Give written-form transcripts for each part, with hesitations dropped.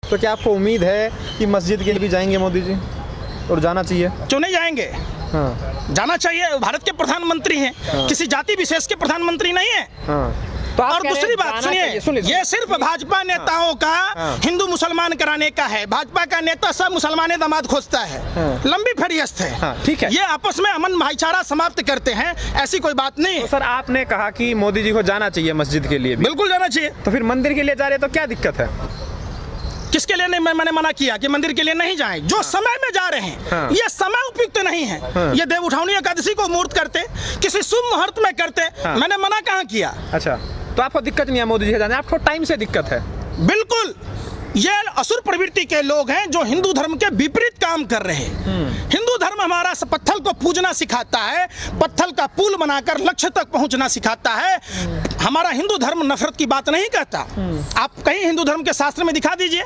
तो क्या आपको उम्मीद है कि मस्जिद के लिए भी जाएंगे मोदी जी, और जाना चाहिए? क्यों नहीं जाएंगे? हाँ जाना चाहिए। भारत के प्रधानमंत्री हैं, किसी जाति विशेष के प्रधानमंत्री नहीं है। हाँ। तो आप और कह रहे दूसरी हैं बात जाना चाहिए। सुनिए, ये सिर्फ भाजपा नेताओं का हिंदू मुसलमान कराने का है। भाजपा का नेता सब मुसलमान दामाद खोजता है, लंबी फहरिस्त है। हाँ, ठीक है। ये आपस में अमन भाईचारा समाप्त करते हैं, ऐसी कोई बात नहीं तो है। सर आपने कहा कि मोदी जी को जाना चाहिए मस्जिद के लिए भी, बिल्कुल जाना चाहिए। तो फिर मंदिर के लिए जा रहे हैं तो क्या दिक्कत है? किसके लिए नहीं? मैंने मना किया कि मंदिर के लिए नहीं जाएं। जो समय में जा रहे हैं ये समय उपयुक्त नहीं है। ये देव उठावनी एकादशी को मुहूर्त करते, किसी शुभ मुहूर्त में करते, मैंने मना कहाँ किया? अच्छा, तो आपको दिक्कत नहीं है मोदी जी के जाने, आपको टाइम से दिक्कत है? बिल्कुल, ये असुर प्रवृत्ति के लोग हैं जो हिंदू धर्म के विपरीत काम कर रहे हैं। हिंदू धर्म हमारा पत्थर को पूजना सिखाता है, पत्थर का पुल बनाकर लक्ष्य तक पहुंचना सिखाता है। हमारा हिंदू धर्म नफरत की बात नहीं कहता। आप कहीं हिंदू धर्म के शास्त्र में दिखा दीजिए।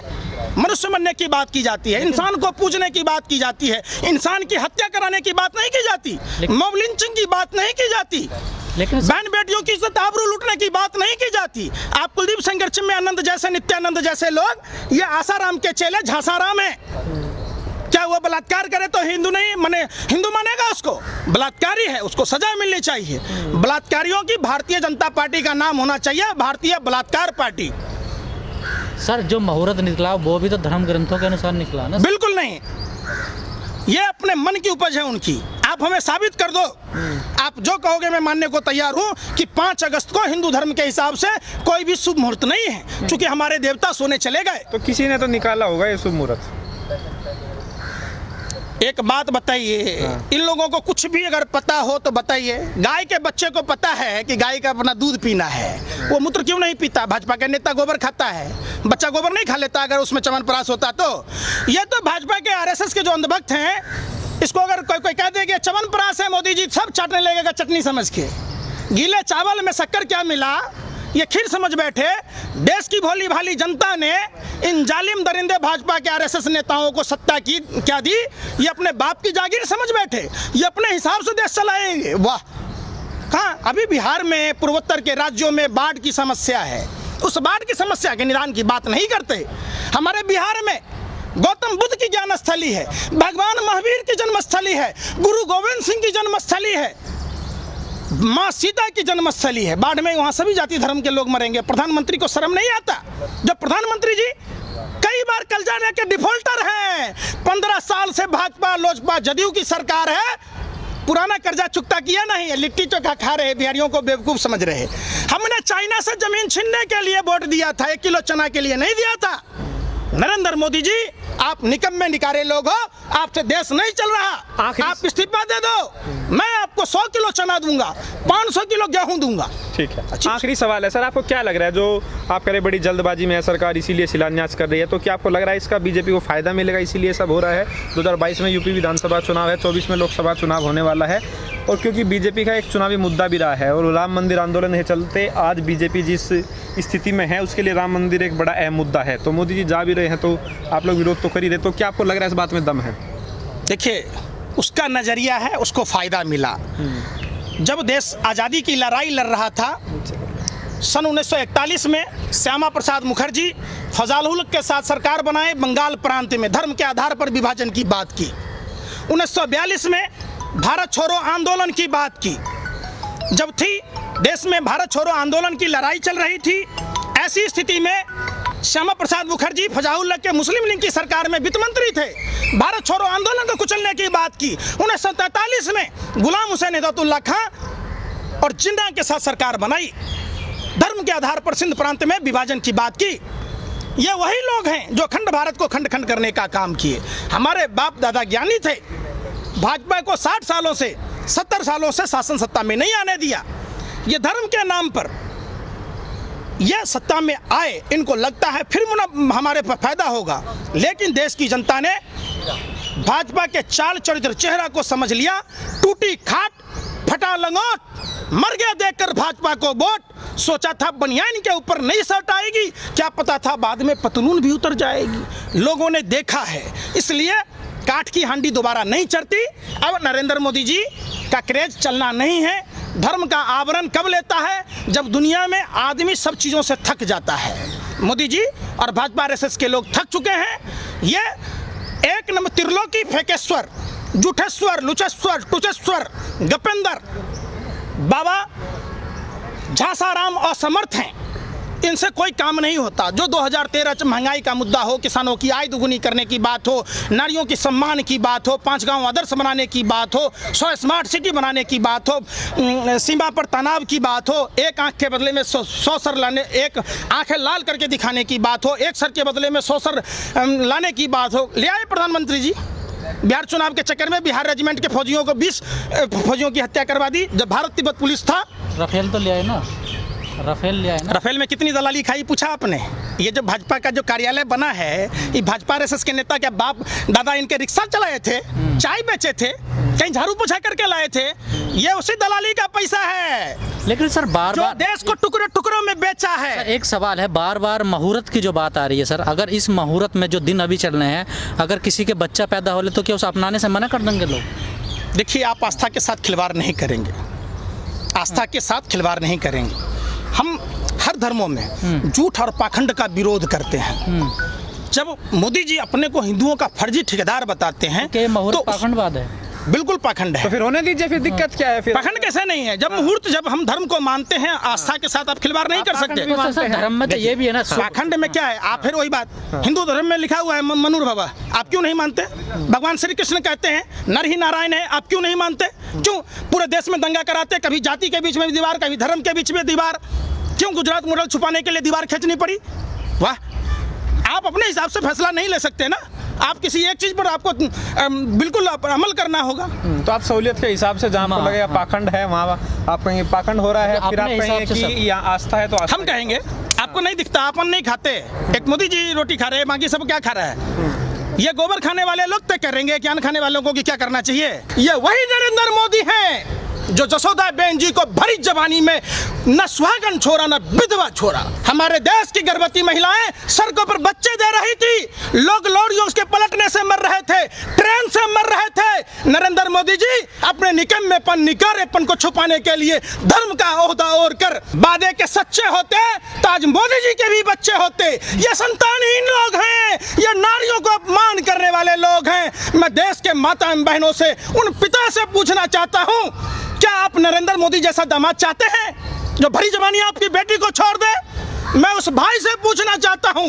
मनुष्य मरने की बात की जाती है, इंसान को पूजने की बात की जाती है, इंसान की हत्या कराने की बात नहीं की जाती, मॉब लिंचिंग की बात नहीं की जाती, लेकिन बहन बेटियों की इज्जत आबरू लूटने की बात नहीं की जाती। आप कुलदीप संगर चिन्मयानंद जैसे, नित्यानंद जैसे लोग, ये आसाराम के चेले झांसाराम है। क्या वो बलात्कार करे तो हिंदू नहीं माने, हिंदू मानेगा उसको? बलात्कारी है, उसको सजा मिलनी चाहिए। बलात्कारियों की भारतीय जनता पार्टी का नाम होना चाहिए भारतीय बलात्कार पार्टी। सर जो मुहूर्त निकला वो भी तो धर्म ग्रंथों के अनुसार निकला ना? बिल्कुल नहीं, ये अपने मन की उपज है उनकी। आप हमें साबित कर दो। आप जो कहोगे मैं मानने को तैयार हूं कि 5 अगस्त को हिंदू धर्म के हिसाब से कोई भी शुभ मुहूर्त नहीं है, क्योंकि हमारे देवता सोने चले गए। तो किसी ने तो निकाला होगा ये शुभ मुहूर्त। एक बात बताइए, इन लोगों को कुछ भी अगर पता हो तो बताइए। गाय के बच्चे को पता है कि गाय का अपना दूध पीना है, वो मूत्र क्यों नहीं पीता? भाजपा का नेता गोबर खाता है, बच्चा गोबर नहीं खा लेता अगर उसमें च्यवनप्राश होता तो? ये तो भाजपा के आरएसएस के जो अंधभक्त हैं, इसको अगर कोई कह दे कि च्यवनप्राश है मोदी जी, सब चाटने लगेगा चटनी समझ के। गीले चावल में शक्कर क्या मिला ये खीर समझ बैठे। देश की भोली भाली जनता ने इन जालिम दरिंदे भाजपा के आरएसएस नेताओं को सत्ता की क्या दी? ये अपने बाप की जागीर समझ बैठे, ये अपने हिसाब से देश चलाएंगे। वाह! कहाँ? अभी बिहार में, पूर्वोत्तर के राज्यों में बाढ़ की समस्या है, उस बाढ़ की समस्या के निदान की बात नहीं करते। हमारे बिहार में गौतम बुद्ध की ज्ञान स्थली है, भगवान महावीर की जन्मस्थली है, गुरु गोविंद सिंह की जन्मस्थली है, माँ सीता की जन्मस्थली है। बाढ़ में वहाँ सभी जाति धर्म के लोग मरेंगे, प्रधानमंत्री को शर्म नहीं आता? जब प्रधानमंत्री जी कई बार कल जाने के डिफॉल्टर हैं, 15 साल से भाजपा लोजपा जदयू की सरकार है, पुराना कर्जा चुकता किया नहीं है, लिट्टी चोखा खा रहे, बिहारियों को बेवकूफ समझ रहे। हमने चाइना से जमीन छीनने के लिए वोट दिया था, 1 किलो चना के लिए नहीं दिया था। नरेंद्र मोदी जी, आप निकम्मे निकारे लोग हो, आपसे देश नहीं चल रहा। आप इस्तीफा दे दो, मैं आपको 100 किलो चना दूंगा, 500 किलो गेहूं दूंगा। ठीक है, आखिरी सवाल है सर, आपको क्या लग रहा है, जो आप कह रहे बड़ी जल्दबाजी में है सरकार इसीलिए शिलान्यास कर रही है, तो क्या आपको लग रहा है इसका बीजेपी को फायदा मिलेगा, इसीलिए सब हो रहा है? 2022 में यूपी विधानसभा चुनाव है, 24 में लोकसभा चुनाव होने वाला है, और क्योंकि बीजेपी का एक चुनावी मुद्दा भी रहा है, और राम मंदिर आंदोलन के चलते आज बीजेपी जिस स्थिति में है उसके लिए राम मंदिर एक बड़ा अहम मुद्दा है, तो मोदी जी जा भी रहे हैं तो आप लोग विरोध तो कर ही रहे, तो क्या आपको लग रहा है इस बात में दम है? देखिए, उसका नजरिया है, उसको फायदा मिला। जब देश आज़ादी की लड़ाई लड़ रहा था सन 1941 में, श्यामा प्रसाद मुखर्जी फजालुल हक के साथ सरकार बनाए, बंगाल प्रांत में धर्म के आधार पर विभाजन की बात की। 1942 में भारत छोड़ो आंदोलन की बात की। जब थी देश में भारत छोड़ो आंदोलन की लड़ाई चल रही थी, ऐसी स्थिति में श्यामा प्रसाद मुखर्जी फजालुल हक के मुस्लिम लीग की सरकार में वित्त मंत्री थे, भारत छोड़ो आंदोलन को कुचलने की बात की। 1943 में गुलाम हुसैन हिदायतुल्लाह खां और जिन्ना के साथ सरकार बनाई, धर्म के आधार पर सिंध प्रांत में विभाजन की बात की। ये वही लोग हैं जो खंड भारत को खंड खंड करने का काम किए। हमारे बाप दादा ज्ञानी थे, भाजपा को 60 सालों से 70 सालों से शासन सत्ता में नहीं आने दिया। ये धर्म के नाम पर ये सत्ता में आए, इनको लगता है फिर हमारे पर फायदा होगा, लेकिन देश की जनता ने भाजपा के चाल चरित्र चेहरा को समझ लिया। टूटी खाट, फटा लंगोट, मर गया देखकर भाजपा को वोट। सोचा था बनियान के ऊपर नहीं शर्ट आएगी, क्या पता था बाद में पतलून भी उतर जाएगी। लोगों ने देखा है, इसलिए काठ की हांडी दोबारा नहीं चढ़ती। अब नरेंद्र मोदी जी का क्रेज चलना नहीं है, धर्म का आवरण कब लेता है? जब दुनिया में आदमी सब चीज़ों से थक जाता है। मोदी जी और भाजपा आरएसएस के लोग थक चुके हैं। ये एक नंबर त्रिलोकी फेकेश्वर, जुठेश्वर, लुचेश्वर, टुचेश्वर, गपेंद्र, बाबा झांसाराम असमर्थ हैं। इनसे कोई काम नहीं होता। जो 2013 में महंगाई का मुद्दा हो, किसानों की आय दुगुनी करने की बात हो, नारियों की सम्मान की बात हो, 5 गांव आदर्श बनाने की बात हो, 100 स्मार्ट सिटी बनाने की बात हो, सीमा पर तनाव की बात हो, एक आंख के बदले में 100 सर लाने, एक आंखें लाल करके दिखाने की बात हो, एक सर के बदले में 100 सर लाने की बात हो, ले आए प्रधानमंत्री जी। बिहार चुनाव के चक्कर में बिहार रेजिमेंट के फौजियों को 20 फौजियों की हत्या करवा दी। जब भारत तिब्बत पुलिस था, राफेल तो ले आए ना, राफेल ले आए ना। राफेल में कितनी दलाली खाई पूछा आपने? ये जो भाजपा का जो कार्यालय बना है, ये भाजपा आरएसएस के नेता क्या बाप दादा इनके रिक्शा चलाए थे, चाय बेचे थे, कहीं झाड़ू पोछा करके लाए थे? ये उसी दलाली का पैसा है लेकिन सर बार जो बार देश को टुकड़े टुकड़ों में बेचा है। सर, एक सवाल है, बार बार मुहूर्त की जो बात आ रही है सर, अगर इस मुहूर्त में जो दिन अभी चल रहे हैं, अगर किसी के बच्चा पैदा हो ले तो क्या उसे अपनाने से मना कर देंगे लोग? देखिए, आप आस्था के साथ खिलवाड़ नहीं करेंगे, आस्था के साथ खिलवाड़ नहीं करेंगे। हम हर धर्मों में झूठ और पाखंड का विरोध करते हैं। जब मोदी जी अपने को हिंदुओं का फर्जी ठेकेदार बताते हैं कि मुहूर्त तो पाखंडवाद है। बिल्कुल पाखंड है। तो फिर होने दीजिए, फिर दिक्कत क्या है? फिर पाखंड कैसे नहीं है? जब मुहूर्त, जब हम धर्म को मानते हैं, आस्था के साथ आप खिलवाड़ नहीं कर सकते। तो सर धर्म में तो ये भी है ना सर। पाखंड में क्या है? आप फिर वही बात, हिंदू धर्म में लिखा हुआ है मनुर भवा, आप क्यों नहीं मानते? भगवान श्री कृष्ण कहते हैं नर ही नारायण है, आप क्यों नहीं मानते? क्यों पूरे देश में दंगा कराते? कभी जाति के बीच में दीवार, कभी धर्म के बीच में दीवार। क्यों गुजरात मुरल छुपाने के लिए दीवार खींचनी पड़ी? वाह, आप अपने हिसाब से फैसला नहीं ले सकते ना। आप किसी एक चीज पर आपको बिल्कुल अमल करना होगा। तो आप सहूलियत के हिसाब से जहाँ पर लगेगा पाखंड है वहाँ आप कहेंगे पाखंड हो रहा है, फिर आप कहेंगे कि यहाँ आस्था है तो आस्था। हम कहेंगे आपको नहीं दिखता, अपन नहीं खाते। एक मोदी जी रोटी खा रहे हैं, बाकी सब क्या खा रहा है? ये गोबर खाने वाले लोग तय करेंगे कि अन्न खाने वालों को कि क्या करना चाहिए। ये वही नरेंद्र मोदी हैं जो जसोदा बेन जी को भरी जवानी में न सुहागन छोड़ा न विधवा छोड़ा। हमारे देश की गर्भवती महिलाएं सड़कों पर बच्चे दे रही थी, लोग लॉरियों के पलटने से मर रहे थे, ट्रेन से मर रहे थे। नरेंद्र मोदी जी अपने निकम्मेपन, निकारेपन को छुपाने के लिए धर्म का ओहदा ओढ़ कर वादे के सच्चे होते तो आज मोदी जी के भी बच्चे होते। ये संतानहीन लोग हैं, ये नारियों को अपमान करने वाले लोग हैं। मैं देश के माता एवं बहनों से, उन पिता से पूछना चाहता हूँ, क्या आप नरेंद्र मोदी जैसा दामाद चाहते हैं जो भरी जवानी आपकी बेटी को छोड़ दे? मैं उस भाई से पूछना चाहता हूं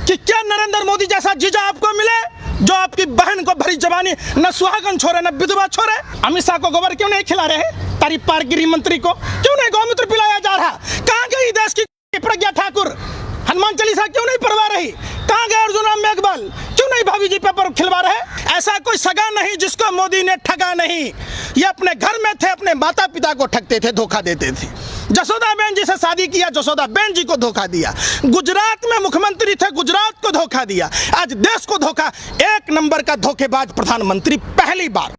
कि क्या नरेंद्र मोदी जैसा जीजा आपको मिले जो आपकी बहन को भरी जवानी न सुहागन छोड़े न विधवा छोड़े? अमित शाह को गोबर क्यों नहीं खिला रहे? तारीफ पार गृह मंत्री को क्यों नहीं गौमूत्र पिलाया जा रहा? कहां गई देश की प्रज्ञा ठाकुर? हनुमान चालीसा क्यों नहीं पढ़वा रही? कहां गए अर्जुन राम मेघवाल? क्यों नहीं भाभी जी पेपर खिलवा रहे? ऐसा कोई सगा नहीं जिसको मोदी ने ठगा नहीं। ये अपने घर में थे, अपने माता पिता को ठगते थे, धोखा देते थे। जसोदा बेन जी से शादी किया, जसोदा बेन जी को धोखा दिया। गुजरात में मुख्यमंत्री थे, गुजरात को धोखा दिया। आज देश को धोखा। एक नंबर का धोखेबाज प्रधानमंत्री, पहली बार।